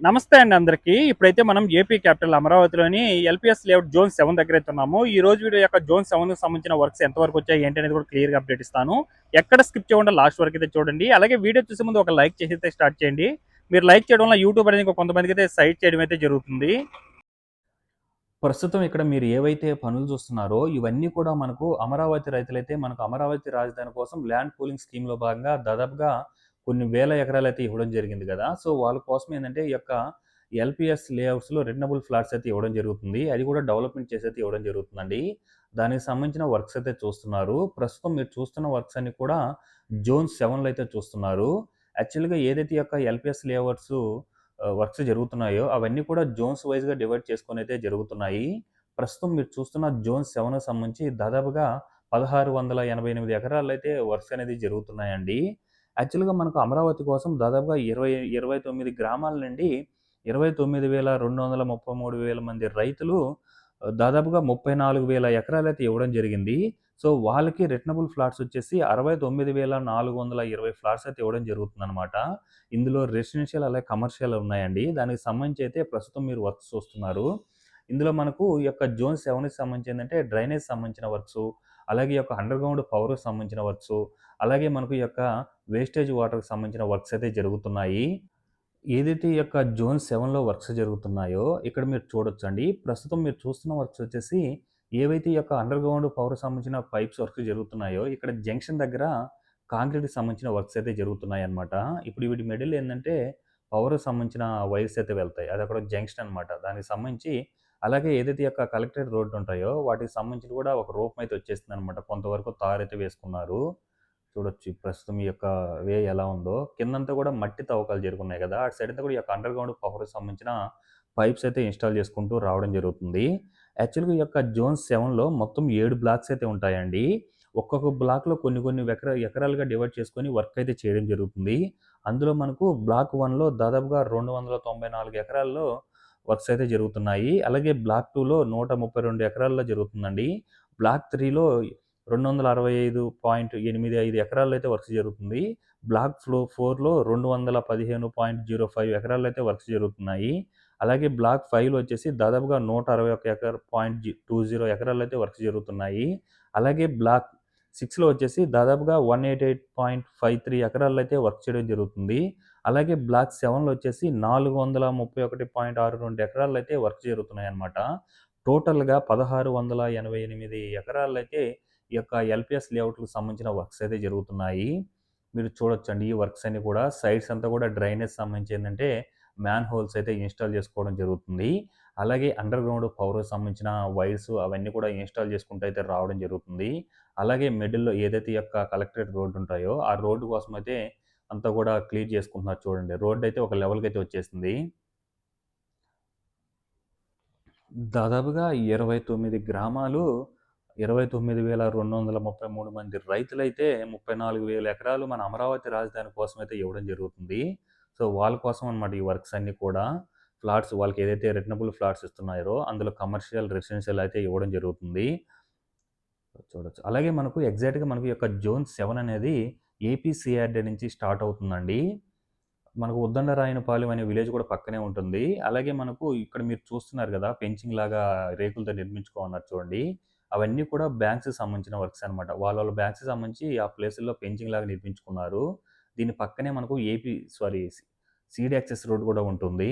నమస్తే అండి అందరికీ. ఇప్పుడైతే మనం ఏపీ క్యాపిటల్ అమరావతిలోని ఎల్పీఎస్ లేఅవుట్ జోన్ 7 దగ్గర అయితే ఉన్నాము. ఈ రోజు వీడియో యొక్క జోన్ 7కి సంబంధించిన వర్క్స్ ఎంతవరకు వచ్చాయి ఏంటి అనేది కూడా క్లియర్గా అప్డేట్ ఇస్తాను. ఎక్కడ స్కిప్ చేయకుండా లాస్ట్ వరకు అయితే చూడండి. అలాగే వీడియో చూసే ముందు ఒక లైక్ చేసి అయితే స్టార్ట్ చేయండి. మీరు లైక్ చేయడం వల్ల యూట్యూబ్ అనేది కొంతమందికి అయితే సైట్ చేయడం అయితే జరుగుతుంది. ప్రస్తుతం ఇక్కడ మీరు ఏవైతే పనులు చూస్తున్నారో ఇవన్నీ కూడా మనకు అమరావతి రైతులైతే మనకు అమరావతి రాజధాని కోసం ల్యాండ్ పూలింగ్ స్కీమ్లో భాగంగా దాదాపుగా కొన్ని వేల ఎకరాలు అయితే ఇవ్వడం జరిగింది కదా. సో వాళ్ళ కోసం ఏంటంటే ఈ యొక్క ఎల్పిఎస్ లేఅవుట్స్లో రెండబుల్ ఫ్లాట్స్ అయితే ఇవ్వడం జరుగుతుంది. అది కూడా డెవలప్మెంట్ చేసి అయితే ఇవ్వడం జరుగుతుందండి. దానికి సంబంధించిన వర్క్స్ అయితే చూస్తున్నారు. ప్రస్తుతం మీరు చూస్తున్న వర్క్స్ అన్ని కూడా జోన్ 7లో అయితే చూస్తున్నారు. యాక్చువల్గా ఏదైతే ఈ యొక్క ఎల్పిఎస్ లేఅవుట్స్ వర్క్స్ జరుగుతున్నాయో అవన్నీ కూడా జోన్స్ వైజ్గా డివైడ్ చేసుకొని అయితే జరుగుతున్నాయి. ప్రస్తుతం మీరు చూస్తున్న జోన్ 7 సంబంధించి దాదాపుగా 1688 ఎకరాల్లో అయితే వర్క్స్ అనేది జరుగుతున్నాయండి. యాక్చువల్గా మనకు అమరావతి కోసం దాదాపుగా 29 గ్రామాల నుండి 29,233 మంది రైతులు దాదాపుగా 34,000 ఎకరాలు అయితే ఇవ్వడం జరిగింది. సో వాళ్ళకి రిటర్నబుల్ ఫ్లాట్స్ వచ్చేసి 69,420 ఫ్లాట్స్ అయితే ఇవ్వడం జరుగుతుందన్నమాట. ఇందులో రెసిడెన్షియల్ అలాగే కమర్షియల్ ఉన్నాయండి. దానికి సంబంధించి అయితే ప్రస్తుతం మీరు వర్క్స్ చూస్తున్నారు. ఇందులో మనకు ఈ యొక్క జోన్ 7కి సంబంధించి ఏంటంటే డ్రైనేజ్ సంబంధించిన వర్క్సు, అలాగే ఈ యొక్క అండర్‌గ్రౌండ్ పవర్‌కి సంబంధించిన వర్క్సు, అలాగే మనకు ఈ యొక్క వేస్టేజ్ వాటర్‌కి సంబంధించిన వర్క్స్ అయితే జరుగుతున్నాయి. ఏదైతే ఈ యొక్క జోన్ 7లో వర్క్స్ జరుగుతున్నాయో ఇక్కడ మీరు చూడొచ్చండి. ప్రస్తుతం మీరు చూస్తున్న వర్క్స్ వచ్చేసి ఏవైతే ఈ యొక్క అండర్‌గ్రౌండ్ పవర్‌కి సంబంధించిన పైప్స్ వర్క్ జరుగుతున్నాయో ఇక్కడ జంక్షన్ దగ్గర కాంక్రీట్‌కి సంబంధించిన వర్క్స్ అయితే జరుగుతున్నాయన్నమాట. ఇప్పుడు వీటి మిడిల్ ఏందంటే పవర్‌కి సంబంధించిన వైర్స్ అయితే వెళ్తాయి. అదక్కడ జంక్షన్ అన్నమాట. దానికి సంబంధించి అలాగే ఏదైతే ఈ యొక్క కలెక్టరేట్ రోడ్డు ఉంటాయో వాటికి సంబంధించి కూడా ఒక రూపం అయితే వచ్చేసిందన్నమాట. కొంతవరకు తారైతే వేసుకున్నారు. చూడొచ్చు ప్రస్తుతం ఈ యొక్క వే ఎలా ఉందో. కిందంతా కూడా మట్టి తవ్వకాలు జరుగున్నాయి కదా. అటు సైడ్ అంతా కూడా ఈ యొక్క అండర్‌గ్రౌండ్ పవర్‌కి సంబంధించిన పైప్స్ అయితే ఇన్‌స్టాల్ చేసుకుంటూ రావడం జరుగుతుంది. యాక్చువల్‌గా ఈ యొక్క జోన్ 7లో మొత్తం 7 బ్లాక్స్ అయితే ఉంటాయండి. ఒక్కొక్క బ్లాక్‌లో కొన్ని కొన్ని ఎకరాలుగా డివైడ్ చేసుకొని వర్క్ అయితే చేయడం జరుగుతుంది. అందులో మనకు బ్లాక్ 1లో దాదాపుగా 294 ఎకరాల్లో వర్క్స్ అయితే జరుగుతున్నాయి. అలాగే బ్లాక్ 2లో 132 ఎకరాల్లో జరుగుతుందండి. బ్లాక్ 3లో 265.85 ఎకరాల్లో అయితే వర్క్స్ జరుగుతుంది. బ్లాక్ 4లో 215.05 ఎకరాల్లో అయితే వర్క్స్ జరుగుతున్నాయి. అలాగే బ్లాక్ 5లో వచ్చేసి దాదాపుగా 161 20 ఎకరాల్లో అయితే వర్క్స్ జరుగుతున్నాయి. అలాగే బ్లాక్ 6లో వచ్చేసి దాదాపుగా 188.53 ఎకరాల్లో అయితే వర్క్ చేయడం జరుగుతుంది. అలాగే బ్లాక్ 7లో వచ్చేసి 431.62 ఎకరాల్లో అయితే వర్క్ జరుగుతున్నాయన్నమాట. టోటల్‌గా 1688 ఎకరాల్లో అయితే ఈ యొక్క ఎల్‌పిఎస్ లేఅవుట్‌కి సంబంధించిన వర్క్స్ అయితే జరుగుతున్నాయి. మీరు చూడొచ్చండి. ఈ వర్క్స్ అన్నీ కూడా సైడ్స్ అంతా కూడా డ్రైనేజ్ సంబంధించి ఏందంటే మ్యాన్ హోల్స్ అయితే ఇన్‌స్టాల్ చేసుకోవడం జరుగుతుంది. అలాగే అండర్‌గ్రౌండ్ పవర్‌కి సంబంధించిన వైర్స్ అవన్నీ కూడా ఇన్‌స్టాల్ చేసుకుంటూ అయితే రావడం జరుగుతుంది. అలాగే మిడిల్‌లో ఏదైతే ఈ యొక్క కలెక్టరేట్ రోడ్ ఉంటాయో ఆ రోడ్డు కోసం అయితే అంతా కూడా క్లియర్ చేసుకుంటున్నారు చూడండి. రోడ్ అయితే ఒక లెవెల్‌కి అయితే వచ్చేసింది. దాదాపుగా 29 గ్రామాలు 29,233 మంది రైతులైతే 34,000 ఎకరాలు మన అమరావతి రాజధాని కోసమైతే ఇవ్వడం జరుగుతుంది. సో, వాళ్ళ కోసం అన్నమాట ఈ వర్క్స్ అన్నీ కూడా. ఫ్లాట్స్ వాళ్ళకి ఏదైతే రిటర్నబుల్ ఫ్లాట్స్ ఇస్తున్నారో అందులో కమర్షియల్, రెసిడెన్షియల్ అయితే ఇవ్వడం జరుగుతుంది. చూడొచ్చు. అలాగే మనకు ఎగ్జాక్ట్‌గా మనకు ఈ యొక్క జోన్ 7 అనేది ఏపీ సీఆర్‌డీ నుంచి స్టార్ట్ అవుతుందండి. మనకు ఉద్దండరాయనపాలెం అనే విలేజ్ కూడా పక్కనే ఉంటుంది. అలాగే మనకు ఇక్కడ మీరు చూస్తున్నారు గదా! ఫెన్సింగ్ లాగా రేకులతో నిర్మించుకోమన్నారు చూడండి. అవన్నీ కూడా బ్యాంక్స్‌కి సంబంధించిన వర్క్స్ అనమాట. వాళ్ళ బ్యాంక్స్‌కి సంబంధించి ఆ ప్లేసుల్లో ఫెన్సింగ్ లాగా నిర్మించుకున్నారు. దీని పక్కనే మనకు సీడీ యాక్సెస్ రోడ్ కూడా ఉంటుంది.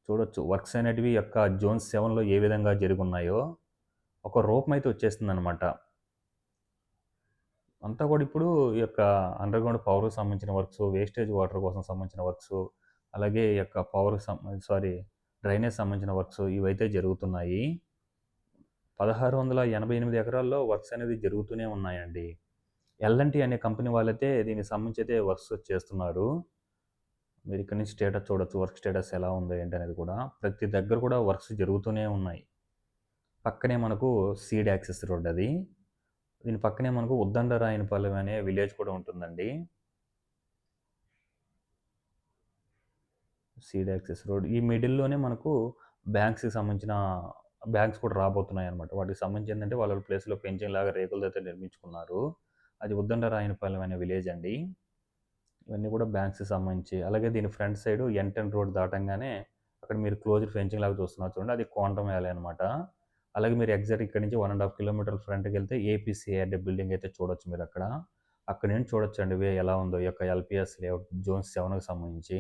చూడొచ్చు వర్క్స్ అనేటివి యొక్క జోన్ 7లో ఏ విధంగా జరిగున్నాయో. ఒక రూపమైతే వచ్చేసిందనమాట. అంతా కూడా ఇప్పుడు ఈ యొక్క అండర్‌గ్రౌండ్ పవర్‌కి సంబంధించిన వర్క్స్, వేస్టేజ్ వాటర్ కోసం సంబంధించిన వర్క్స్, అలాగే ఈ యొక్క డ్రైనేజ్ సంబంధించిన వర్క్స్ ఇవైతే జరుగుతున్నాయి. 1688 ఎకరాల్లో వర్క్స్ అనేది జరుగుతూనే ఉన్నాయండి. ఎల్&టీ అనే కంపెనీ వాళ్ళైతే దీనికి సంబంధించి అయితే వర్క్స్ చేస్తున్నారు. మీరు ఇక్కడ నుంచి స్టేటస్ చూడొచ్చు. వర్క్ స్టేటస్ ఎలా ఉంది ఏంటనేది కూడా. ప్రతి దగ్గర కూడా వర్క్స్ జరుగుతూనే ఉన్నాయి. పక్కనే మనకు సీడ్ యాక్సెస్ రోడ్ అది. దీని పక్కనే మనకు ఉద్దండరాయనపాలెం అనే విలేజ్ కూడా ఉంటుందండి. Seed access road. ఈ మిడిల్‌లోనే మనకు బ్యాంక్స్‌కి సంబంధించిన బ్యాంక్స్ కూడా రాబోతున్నాయన్నమాట. వాటికి సంబంధించి ఏందంటే వాళ్ళ ప్లేస్‌లో పెంచింగ్ లాగా రేకులతో నిర్మించుకున్నారు. అది ఉద్దండరాయనపాలెం అనే విలేజ్ అండి. ఇవన్నీ కూడా బ్యాంక్స్‌కి సంబంధించి. అలాగే దీని ఫ్రంట్ సైడు ఎన్10 రోడ్ దాటంగానే అక్కడ మీరు క్లోజ్డ్ ఫెన్సింగ్ లాగా చూస్తున్నారు చూడండి. అది క్వాంటమ్ వ్యాలీ అనమాట. అలాగే మీరు ఎగ్జాక్ట్ ఇక్కడి నుంచి 1 ½ కిలోమీటర్ల ఫ్రంట్‌కెళ్తే ఏపీసీఆర్‌డీ బిల్డింగ్ అయితే చూడొచ్చు మీరక్కడ. అక్కడి నుంచి చూడొచ్చండి వే ఎలా ఉందో ఈ యొక్క ఎల్‌పీఎస్ లేఅవుట్ జోన్ 7కి సంబంధించి.